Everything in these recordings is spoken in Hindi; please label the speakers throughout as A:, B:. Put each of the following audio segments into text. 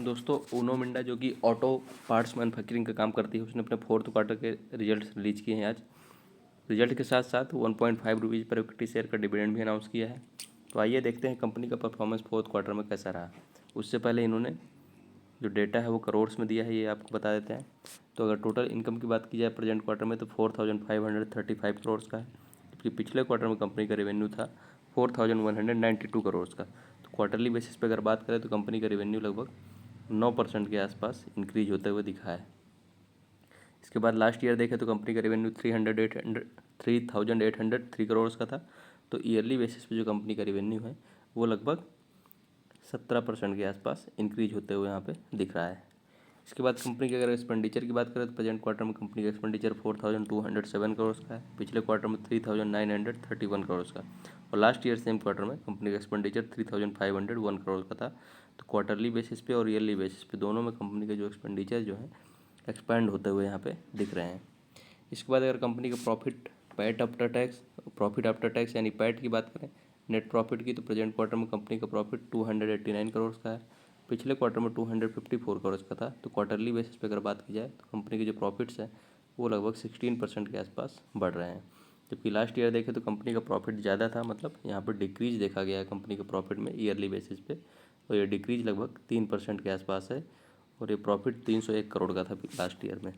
A: दोस्तों ऊनो मिंडा जो कि ऑटो पार्ट्स मैन्युफैक्चरिंग का काम करती है, उसने अपने फोर्थ क्वार्टर के रिजल्ट्स रिलीज किए हैं आज। रिजल्ट के साथ साथ 1.5 रुपीज़ पर इक्विटी शेयर का डिविडेंड भी अनाउंस किया है। तो आइए देखते हैं कंपनी का परफॉर्मेंस फोर्थ क्वार्टर में कैसा रहा। उससे पहले इन्होंने जो डेटा है वो करोड़्स में दिया है, ये आपको बता देते हैं। तो अगर टोटल इनकम की बात की जाए प्रेजेंट क्वार्टर में तो 4,535 करोड़ का है, जबकि पिछले क्वार्टर में कंपनी का रेवेन्यू था 4,192 करोड़ का। तो क्वार्टरली बेसिस पे अगर बात करें तो कंपनी का रेवेन्यू लगभग 9% के आसपास इंक्रीज होते हुए दिखा है। इसके बाद लास्ट ईयर देखें तो कंपनी का रेवेन्यू 3,803 करोड़ का था। तो ईयरली बेसिस पे जो कंपनी का रेवेन्यू है वो लगभग 17% के आसपास इंक्रीज होते हुए यहाँ पे दिख रहा है। इसके बाद कंपनी के अगर एक्सपेंडिचर की बात करें तो प्रेजेंट क्वार्टर में कंपनी का एक्सपेंडिचर 4,207 करोड़ का है, पिछले क्वार्टर में 3,931 करोड़ का, और लास्ट ईयर सेम क्वार्टर में कंपनी का एक्सपेंडिचर 3,501 करोड़ का था। तो क्वार्टरली बेसिस पे और ईयरली बेसिस पे दोनों में कंपनी का जो एक्सपेंडिचर जो है एक्सपैंड होते हुए यहाँ पे दिख रहे हैं। इसके बाद अगर कंपनी का प्रॉफिट आफ्टर टैक्स यानी पैट की बात करें, नेट प्रॉफिट की, तो प्रेजेंट क्वार्टर में कंपनी का प्रॉफिट 289 करोड़ का है, पिछले क्वार्टर में 254 करोड़ का था। तो क्वार्टरली बेसिस पे अगर बात की जाए तो कंपनी के जो प्रॉफिट्स हैं वो लगभग 16% के आसपास बढ़ रहे हैं। जबकि लास्ट ईयर देखें तो कंपनी का प्रॉफिट ज़्यादा था, मतलब यहाँ पर डिक्रीज देखा गया है कंपनी के प्रॉफिट में ईयरली बेसिस पे, और ये डिक्रीज लगभग 3% के आसपास है, और ये प्रॉफिट 301 करोड़ का था लास्ट ईयर में।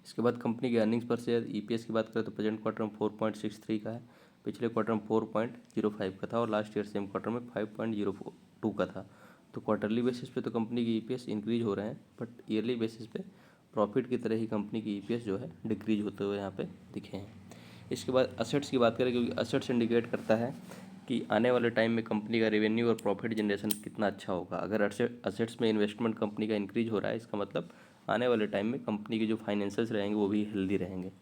A: इसके बाद कंपनी के अर्निंग्स पर शेयर ईपीएस की बात करें तो प्रेजेंट क्वार्टर में 4.63 का है, पिछले क्वार्टर में 4.05 का था, और लास्ट ईयर सेम क्वार्टर में 5.02 का था। तो क्वार्टरली बेसिस पे तो कंपनी की ईपीएस इंक्रीज हो रहे हैं, बट ईयरली बेसिस पे प्रॉफिट की तरह ही कंपनी की ईपीएस जो है डिक्रीज होते हुए यहाँ पे दिखे हैं। इसके बाद असेट्स की बात करें, क्योंकि असेट्स इंडिकेट करता है कि आने वाले टाइम में कंपनी का रेवेन्यू और प्रॉफिट जनरेशन कितना अच्छा होगा। अगर असेट्स में इन्वेस्टमेंट कंपनी का इंक्रीज हो रहा है, इसका मतलब आने वाले टाइम में कंपनी के जो फाइनेंशियल्स रहेंगे वो भी हेल्दी रहेंगे।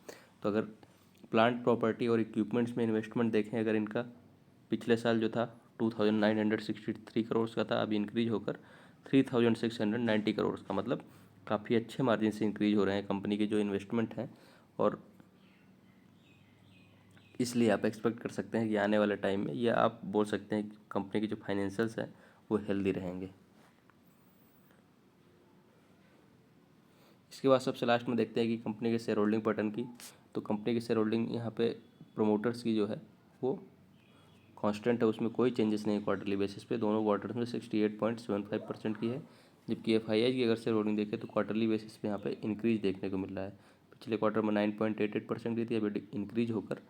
A: तो अगर प्लांट प्रॉपर्टी और इक्विपमेंट्स में इन्वेस्टमेंट देखें, अगर इनका पिछले साल जो था 2,963 करोड़ का था, अभी इंक्रीज होकर 3,690 करोड़ का, मतलब काफ़ी अच्छे मार्जिन से इंक्रीज हो रहे हैं कंपनी के जो इन्वेस्टमेंट हैं, और इसलिए आप एक्सपेक्ट कर सकते हैं कि आने वाले टाइम में, या आप बोल सकते हैं कि कंपनी के जो फाइनेंशियल्स हैं वो हेल्दी रहेंगे। इसके बाद सबसे लास्ट में देखते हैं कि कंपनी के शेयर होल्डिंग पैटर्न की। तो कंपनी के शेयर होल्डिंग यहाँ पे प्रोमोटर्स की जो है वो कांस्टेंट है, उसमें कोई चेंजेस नहीं है क्वार्टरली बेसिस पे। दोनों क्वार्टर्स में 68.75% की है। जबकि एफआईआई की अगर शेयर होल्डिंग देखें तो क्वार्टरली बेसिस पे यहाँ पे इंक्रीज देखने को मिल रहा है। पिछले क्वार्टर में 9.88% की थी, अभी इंक्रीज होकर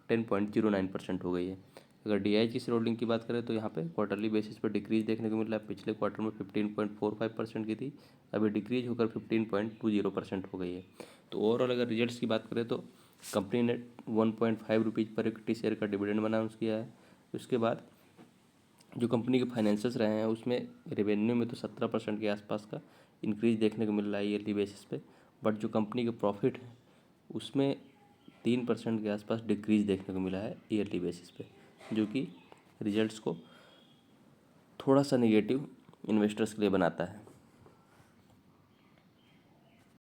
A: 10.09% हो गई है। अगर डीआई की शेयर होल्डिंग की बात करें तो यहाँ पे क्वार्टरली बेसिस पे डिक्रीज देखने को मिल रहा है। पिछले क्वार्टर में 15.45% की थी, अभी डिक्रीज होकर 15.20% हो गई है। तो ओवरऑल अगर रिजल्ट्स की बात करें तो कंपनी ने 1.5 रुपीज़ पर इक्विटी शेयर का डिविडेंड अनाउंस किया है। उसके बाद जो कंपनी के फाइनेंसेस रहे हैं उसमें रेवेन्यू में तो 17% के आसपास का इंक्रीज देखने को मिल रहा है ईयरली बेसिस पे, बट जो कंपनी के प्रॉफिट है उसमें 3% के आसपास डिक्रीज देखने को मिला है ईयरली बेसिस पे, जो कि रिजल्ट्स को थोड़ा सा नेगेटिव इन्वेस्टर्स के लिए बनाता है।